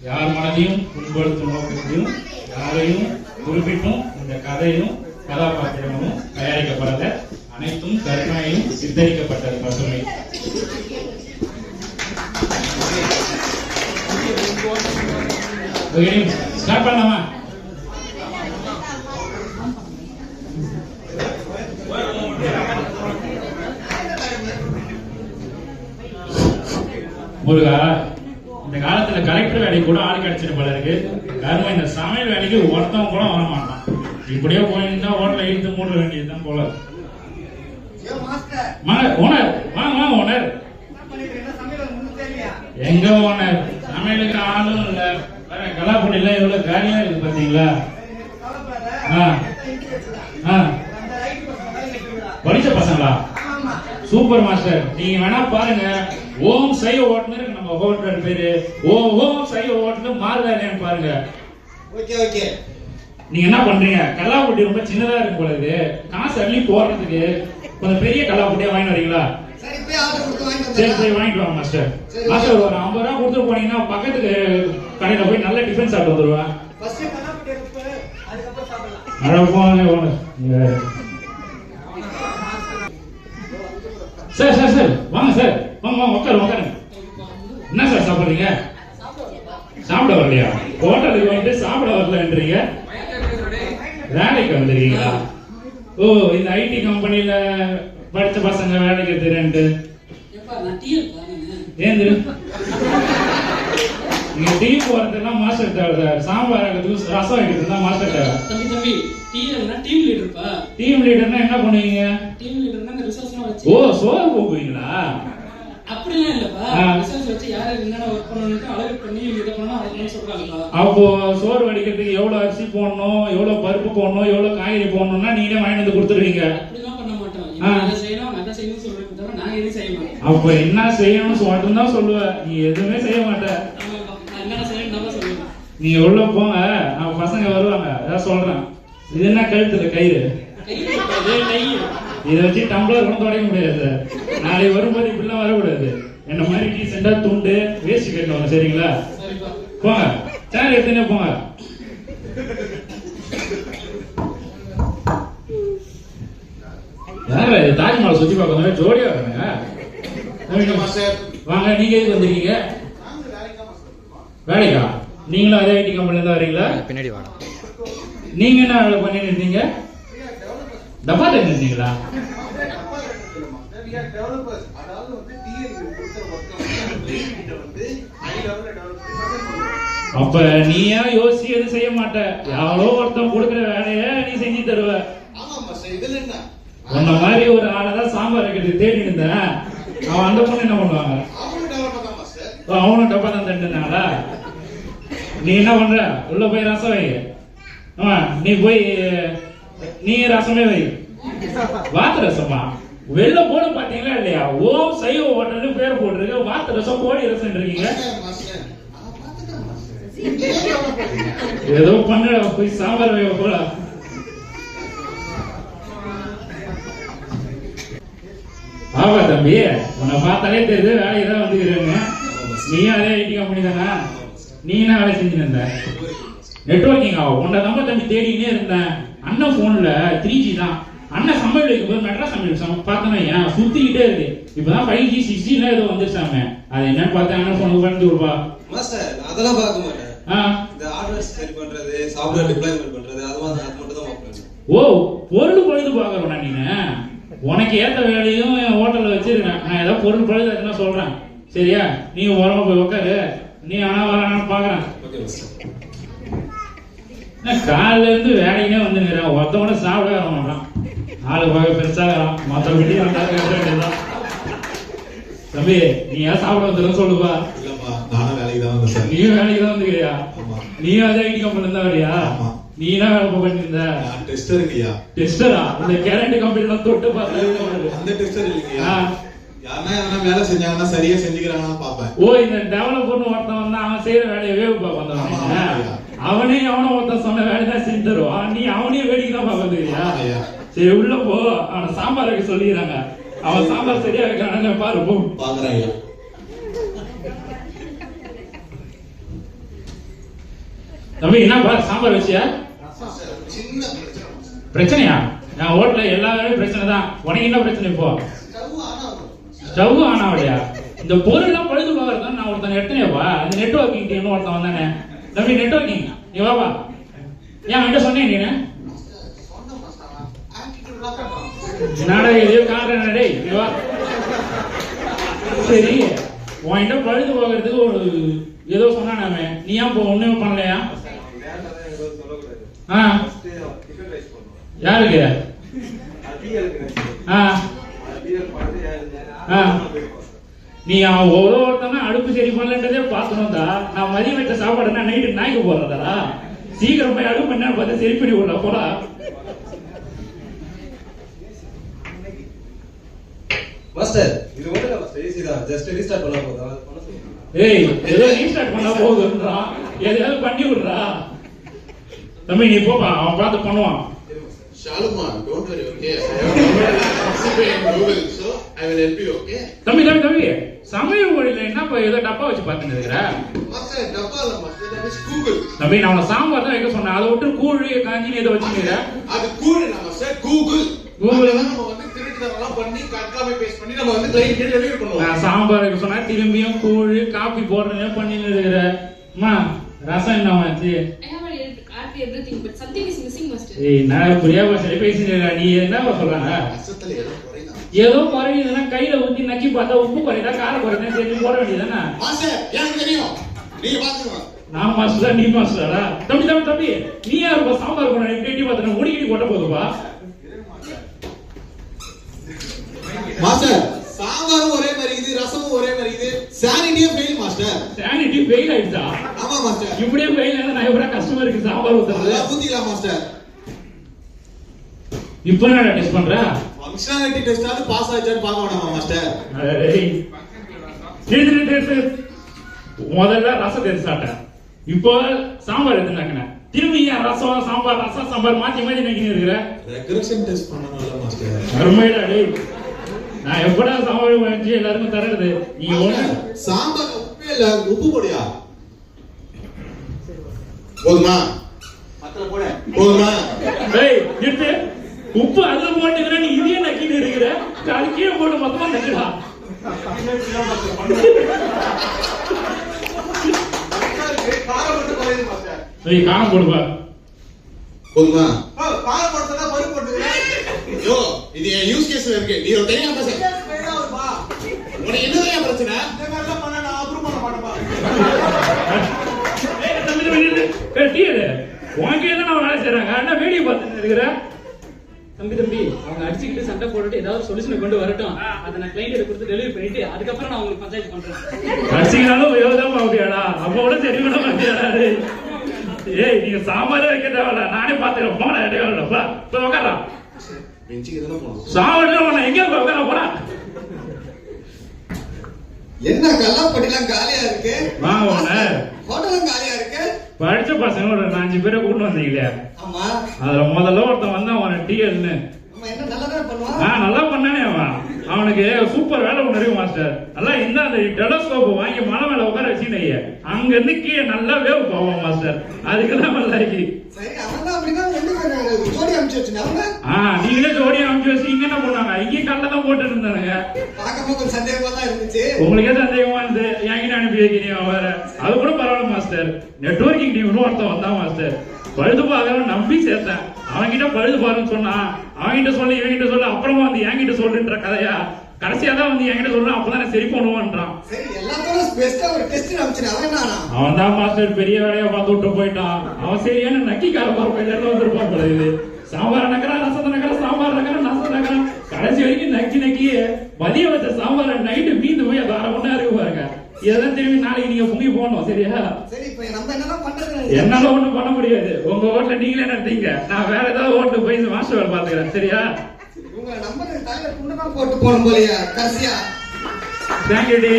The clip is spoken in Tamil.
யார் மனதையும் புண்படுத்தும் நோக்கத்தையும் யாரையும் குறிப்பிட்டும் இந்த கதையும் கதாபாத்திரமும் தயாரிக்கப்படல, அனைத்தும் கற்பனையும் சித்தரிக்கப்பட்டது மட்டுமே. ஸ்டார்ட் பண்ணலாமா? முருகா, இந்த காலத்துல கலெக்டர் வேலைக்கு கூட ஆள் கிடைச்சிட்டு போல இருக்கு. காரணம் இந்த சமையல் வேலைக்கு ஒருத்தவங்க கூட வர மாட்டான். இப்படியே போயிருந்தா ஹோட்டல இழுத்து மூட வேண்டியதுதான் போல. ஓனர் வாங்க வாங்க ஓனர். எங்க ஓனர், சமையலுக்கு ஆளும் இல்ல, கலாப்பொடி எல்லாம் எவ்வளவு காலியா இருக்கு பாத்தீங்களா? படிச்ச பசங்களா? Super master. நீங்க வேணா பாருங்க, ஓம் சைவ ஓட்டுநர் நம்ம ஹோட்டல் பேரு. ஓம் சைவ ஓட்டுநர் மாறுதானேன்னு பாருங்க. Okay okay. நீங்க என்ன பண்றீங்க, கல்லாப்பொடி ரொம்ப சின்னதா இருக்கு போல இது. காசு அள்ளி போடுறதுக்கு கொஞ்சம் பெரிய கல்லாப்பொடியா வாங்கி வரீங்களா? சரி சரி வாங்கிட்டு வாங்க மாஸ்டர். மாஸ்டர் ஒரு 50 ரூபா கொடுத்துட்டு போனீங்கன்னா பக்கத்துக்கு கடையில போய் நல்ல டிஃபன் சாப்பிட்டு வந்துருவேன். சார் சார் சார் வாங்க சார், வாங்க வாங்க உட்காருங்க. என்ன சார் சாப்பிடுறீங்க? சாப்பிட வரலையா? ஹோட்டலுக்கு வந்துட்டு சாப்பிட வரலன்றீங்க, வேலைக்கு வந்துருக்கீங்களா? ஓ, இந்த ஐடி கம்பெனில படிச்ச பசங்க வேலைக்கு எடுத்துறேன்ட்டு ஏந்து நீங்க டீ போறதுலாம் மாஸ்டர் தேவை, சாம்பார் ஆகிறதுக்கு ரசம் வைக்கிறதுனா மாஸ்டர் தேவை. தம்பி டீம் லீடர்ப்பா. டீம் லீடர்னா என்ன பண்ணுவீங்க? டீம் லீடர்னா அந்த ரிசோர்ஸ்லாம் வச்சு. ஓ, சோறு போக்குவீங்களா? அப்படிலாம் இல்லப்பா, ரிசோர்ஸ் வச்சு யாரு என்னென்ன ஒர்க் பண்ணணும்னு அலர்ட் பண்ணி இத பண்ணா அதெல்லாம் சொல்றாங்கப்பா. அப்போ சோறு வடிக்கிறதுக்கு எவ்வளவு அரிசி போடணும், எவ்வளவு பருப்பு போடணும், எவ்வளவு காய்கறி போடணும்னா நீங்களே வாங்கி வந்து கொடுத்துருவீங்க. அப்படிலாம் பண்ண மாட்டோம். இத செய்யணும் அதை செய்யணும்னு சொல்றேன் தவிர நான் எதுவும் செய்ய மாட்டேன். அப்ப என்ன செய்யணும்னு மட்டும் தான் சொல்லுவேன், நீ எதுவுமே செய்ய மாட்டேன். என்ன செய்யணும் தான் சொல்லுவேன். நீங்க உள்ள போங்க, நம்ம பசங்க வருவாங்க, அதான் சொல்றேன். இது என்ன கழுத்துல கயிறு? இதை வச்சு டம்ளர் கூட தொடங்க முடியாது. நாளைக்கு வரும்போது இப்படிலாம் வரக்கூடாது. என்ன மாதிரி டீசெண்டா துண்டு வேஸ்ட் கட்டணும், சரிங்களா? போங்க, சேர் எடுத்துனே போங்க. யாரு தாஜ்மஹால் சுத்தி பார்க்க ஜோடியா வராங்க? வாங்க, நீங்க எதுக்கு வந்திருக்கீங்க? வேலைக்கா? நீங்களும் அதே ஐடி கம்பெனில தான் வரீங்களா? பின்னாடி வாடா. நீங்க என்ன வேலை பண்ணிட்டு இருந்தீங்க? டப்பா இருந்தீங்களா? அப்ப நீயா யோசிச்சு எதுவும் செய்ய மாட்ட, யாரோ ஒருத்தன் கொடுக்குற வேலைய நீ செஞ்சு தருவ. உன்ன மாதிரி ஒரு ஆளதான் சாம்பார் வைக்கிறது தேடி இருந்தேன். அவன் அந்த பொண்ணு என்ன பண்ணுவாங்க? அவனும் டப்பா தான் தட்டுனாங்களா? நீ என்ன பண்ற, உள்ள போய் ரசம் வை. நீ போய் நீ ரசமே வை. வாத்து ரசமா? வெளில போட பாத்தீங்களா இல்லையா? ஓம் சைவ ஹோட்டல்னு பேர் போட்டிருக்கு, வாத்து ரசம் கோழி ரசம் இருக்கீங்க. ஏதோ பண்ண போய் சாம்பார் வை போல. ஆவா தம்பி, உன்னை பார்த்தாலே தெரியுது வேலைக்கு தான் வந்துக்கிறேன்னு. நீயும் அதே ஐடி கம்பெனி தானே? நீ என்ன வேலை செஞ்சுட்டு இருந்த? நெட்வொர்க்கிங் ஆகும். உன்னை தான் தம்பி தேடினே இருந்தேன். அண்ணன் போன்ல 3G தான். அண்ணன் சமையல் வைக்கும்போது மெட்ராஸ் சமையல் பார்த்தோன்னா ஏன் சுத்திக்கிட்டே இருக்கு. இப்பதான் 5G 6G ஏதோ வந்துருச்சாமே, அது என்னன்னு பார்த்தா அண்ணன் போனுக்கு பண்ணி கொடுப்பா. அதெல்லாம் பார்க்க மாட்டேன். இந்த ஹார்ட்வேர் சரி பண்றது, சாஃப்ட்வேர் டிப்ளாய்மென்ட் பண்றது, அது மட்டும் தான் பார்ப்பேன். ஓ, பொருள் பொழுது பார்க்கறோம்னா நீங்க? உனக்கு ஏத்த வேலையும் என் ஹோட்டல்ல வச்சிருக்கேன். நான் ஏதாவது பொருள் பொழுது அதுனா சொல்றேன், சரியா? நீ உரமா போய் உட்காரு, நீ ஆனா வரானு பாக்குறேன். காலையில இருந்து வேலைக்கே வந்துருக்கிறேன், ஒருத்தவங்க சாப்பிட வர மாட்டான். ஆளு பார்க்க பெருசா மற்றபடி வேண்டியதுதான். தம்பி, நீ ஏன் சாப்பிட வந்துடும் சொல்லுப்பா. நீயும் வேலைக்கு தான் வந்துக்கிறியா? நீயும் அதே ஐடி கம்பெனில தான் வரியா? நீ என்ன வேலை பண்ணிருந்த? டெஸ்டரா? இந்த கேரண்ட் கம்பெனில தொட்டு பார்த்தா வேலை செஞ்சாங்கன்னா சரியா செஞ்சுக்கிறாங்கன்னா பாப்பேன். ஓ, இந்த டெவலப்பர்னு ஒருத்தன் வந்து அவன் செய்யற வேலையை வேவு பார்ப்பான். அவனே அவனும் ஒருத்தன் சொன்ன வேலைதான் செஞ்சு தருவான். நீ அவனையும் வேடிக்கை தான் பார்க்கறியா? சரி, உள்ள போ. அவனை சாம்பார் வைக்க சொல்லிடுறாங்க. அவன் சாம்பார் சரியா வைக்கிறாங்க பாரு, போ. தம்பி என்னப்பா சாம்பார் வச்சியா? சின்ன பிரச்சனையா? நான் ஹோட்டல்ல எல்லா வேலையும் பிரச்சனை தான். உனக்கு என்ன பிரச்சனை இப்போ? ஸ்டவ் ஆன் ஆகலையா? இந்த பொருள் எல்லாம் பழுது போகிறதா நான் ஒருத்தன் எடுத்தேனேப்பா. அந்த நெட்வொர்க்கிங் டீம்னு ஒருத்தன் வந்தானே. தம்பி நெட்வொர்க்கிங் நீ வாப்பா. ஏன் கிட்ட சொன்னேன் நீ நாடக எதையோ காட்டுறேன் டேய் நீ வா. சரி உன்கிட்ட பழுது போகிறதுக்கு ஒரு ஏதோ சொன்னானே, நீ ஏன் இப்போ ஒண்ணுமே பண்ணலையா? யாருக்கு? நீ அவன் ஒருத்தனா அடுப்பு சரி பண்ணலன்றதே பார்க்கணும்டா. நான் மதியம் வச்ச சாப்பாடுனா நைட்டு நாய்க்கு போடுறதா? சீக்கிரம் போய் அடுப்பு என்ன பார்த்து சரி பண்ணி விடல போடா. மாஸ்டர் இது ஒண்ணுல மாஸ்டர் ஈஸி தான். ஜஸ்ட் ரீஸ்டார்ட் பண்ணா போதும். அது பண்ண சொல்லுங்க. ஏய் ஏதோ ரீஸ்டார்ட் பண்ணா போகுதுன்றா. எதையாவது பண்ணி விடுறா. தம்பி நீ போப்பா, அவன் பார்த்து பண்ணுவான். Shaluman, don't worry, okay? I have recipe in Google, so I will help you, okay? தம்பி தம்பி தம்பி சமையல் வழியில என்னப்பா ஏதோ டப்பா வச்சு பார்த்துட்டு இருக்கிற? Master, double, master, that is Google. தம்பி நான் உன சாம்பார் தான் வைக்க சொன்னேன். அதை விட்டு கூழ் காஞ்சி ஏதோ வச்சுக்கிற. அது கூழ் இல்ல மாஸ்டர், Google. Google நம்ம வந்து திருட்டுதனம்லாம் பண்ணி காப்பி பேஸ்ட் பண்ணி நம்ம வந்து கிளையன்ட் கிட்ட டெலிவரி பண்ணுவோம். நான் சாம்பார் வைக்க சொன்னா திரும்பியும் கூழ் காபி போடுறதே பண்ணிட்டு இருக்கிற. அம்மா ரசம் என்னவாச்சு? I have added everything, but something is missing, master. ஏய் நான் புரியாம சரி பேசினேடா. நீ என்னவா சொல்றாங்க? ரசத்துல ஏதோ குறைதான். ஏதோ குறையுதுன்னா கையில ஊத்தி நக்கி பார்த்தா உப்பு குறையுதா காரம் குறையுதா தெரிஞ்சு போட வேண்டியதானே? மாஸ்டர், எனக்கு தெரியும். நீங்க பாத்துக்கோ. நான் மாஸ்டரா நீ மாஸ்டரா? தம்பி தம்பி தம்பி நீ யாருப்பா சாம்பார் பண்ண எப்படி பார்த்தா முடிக்கிட்டு கொட்ட போகுதுப்பா? மாஸ்டர், சாம்பாரும் ஒரே மாதிரி இது, ரசமும் ஒரே மாதிரி இது. சானிட்டியே ஃபெயில் மாஸ்டர். சானிட்டி ஃபெயில் ஆயிடுச்சா? ஆமா மாஸ்டர். இப்படியே ஃபெயில் ஆனா நான் எப்படா கஸ்டமருக்கு சாம்பார் ஊத்துறது? நல்லா ஊத்திக்கலாம் மாஸ்டர். இப்போ என்ன டெஸ்ட் பண்ற? ஃபங்க்ஷனாலிட்டி டெஸ்டாவது பாஸ் ஆயிச்சான்னு பார்க்க வேணாமா மாஸ்டர்? ஏய் நிறுத்து. முதல்ல ரசம் எடுத்து சாப்பிட்டேன். இப்போ சாம்பார் எடுத்துனாக்கன. திரும்பி ஏன் ரசம் சாம்பார் மாத்தி மாத்தி நக்கின்னு இருக்கிற? ரெக்ரெஷன் டெஸ்ட் பண்ணனும்ல மாஸ்டர். அருமைடா டேய். நான் எப்படா சாம்பார் வச்சு எல்லாருக்கும் தரது? நீ ஒண்ணு சாம்பார் உப்பே இல்ல, உப்பு போடியா? போதுமா? பத்தல போடு. போதுமா? ஏய் நிறுத்து. உப்பு அதுல போட்டுக்கிற நீ இதையே நக்கிட்டு இருக்கிற. அது கீழே போட்டு மொத்தமா நக்கிடா. காரம் மட்டும் குறையுது மாஸ்டர். ஏய் காரம் போடுப்பா. போதுமா? காரம் போடுறதா பருப்பு போட்டுக்கிறேன். யோ இது என் யூஸ் கேஸ்ல இருக்கு. நீ ஒரு தெரியாம பேச. உனக்கு என்னதான் பிரச்சனை? இந்த மாதிரிலாம் பண்ணா நான் அப்ரூவ் பண்ண மாட்டேன்பா. ஏய் தம்பி நிறுத்து. ஏய் டீயர். உனக்கே தான் நான் வேலை செய்றாங்க. என்ன வீடியோ பார்த்துட்டு இருக்கிற? தம்பி அவங்க அடிச்சுக்கிட்டு சண்டை போட்டுட்டு ஏதாவது சொல்யூஷன் கொண்டு வரட்டும். அதை நான் கிளைண்ட் கொடுத்து டெலிவரி பண்ணிட்டு அதுக்கப்புறம் நான் உங்களுக்கு பஞ்சாயத்து பண்றேன். அடிச்சிங்கனாலும் யோகதான் பாப்பியாடா. அப்ப கூட தெரியும் பாப்பியாடா. ஏய் நீங்க சாம்பாரே வைக்க தேவையில்ல. நானே பாத்துக்கிறேன். போன இடையிலப்பா போய் உட்காரா. பெஞ்சுக்கு தானே போகணும். சாப்பாடுல உன்னை எங்க போய் உட்கார போறா? என்ன கல்லாப்பட்டிலாம் காலியா இருக்கு? வாங்க உன்ன ஹோட்டலும் காலியா இருக்கு. படிச்ச பசங்க ஒரு 5 பேரை கூட்டு வந்தீங்களே. ஆமா. அதுல முதல்ல ஒருத்தன் வந்தான் அவன் டிஎல்னு. அம்மா என்ன நல்லதா பண்ணுவான்? நல்லா பண்ணானே அவன். அவனுக்கு சூப்பர் வேலை ஒண்ணு இருக்கு மாஸ்டர். நல்லா இந்த அந்த டெலஸ்கோப் வாங்கி மலை மேல உட்கார வச்சுனீங்க. அங்க இருந்து கீழே நல்லா வேவ் போவான் மாஸ்டர். அதுக்குதான் நல்லா இருக்கு. சரி அவன் அப்படின்னா ரெண்டு ஜோடி அனுப்பிச்சு வச்சுனாங்க. நீங்களே ஜோடி அனுப்பிச்சு வச்சு இங்க என்ன பண்ணாங்க? இங்கேயும் கல்ல தான் போட்டு இருந்தானுங்க. பார்க்கும்போது கொஞ்சம் சந்தேகமா தான் இருந்துச்சு. உங்களுக்கே சந்தேகமா இருந்து என்கிட்ட அனுப்பி வைக்கிறீங்க வேற. அது கூட பரவாயில்ல மாஸ்டர். நெட்வொர்க்கிங் டீம்னு ஒருத்தன் வந்தான் மாஸ்டர். பழுது பார்க்க நம்பி சேர்த்தேன். அவன்கிட்ட பழுது பாருன்னு சொன்னா அவன்கிட்ட சொல்லி இவன்கிட்ட சொல்ல அப்புறமா வந்து என்கிட்ட சொல்லுன்ற கதையா கடைசியா தான் வந்து என்கிட்ட சொல்றான். அப்பதானே சரி பண்ணுவான்றான். சரி எல்லாத்தோட பெஸ்டா ஒரு டெஸ்ட் அனுப்பிச்சு அவன் என்னன்னா அவன் தான் மாஸ்டர் பெரிய வேலையா பார்த்து விட்டு போயிட்டான். அவன் சரியான நக்கிக்கார பார்ப்ப வந்துருப்பான் போல. இது சாம்பார் நக்கரா ரசத்தை நக்கரா சாம்பார் நக்கரா ரசம் நக்கரா கடைசி வரைக்கும் நக்கி மதிய வச்ச சாம்பார் நைட்டு மீந்து போய் அது 1/2 மணி நேரம் இருக்கு பாருங்க. இதெல்லாம் திரும்பி நாளைக்கு நீங்க பொங்கி போகணும். சரியா? சரி இப்ப நம்ம என்னலாம் பண்றது? என்னால ஒண்ணும் பண்ண முடியாது. உங்க ஹோட்டல நீங்களே நடத்தீங்க. நான் வேற ஏதாவது ஹோட்டலுக்கு போய் மாஸ்டர் வேலை பாத்துக்கிறேன். சரியா? உங்க நம்பர் தலையில துண்டு தான் போட்டு போறோம் போலியா கடைசியா. Thank you D.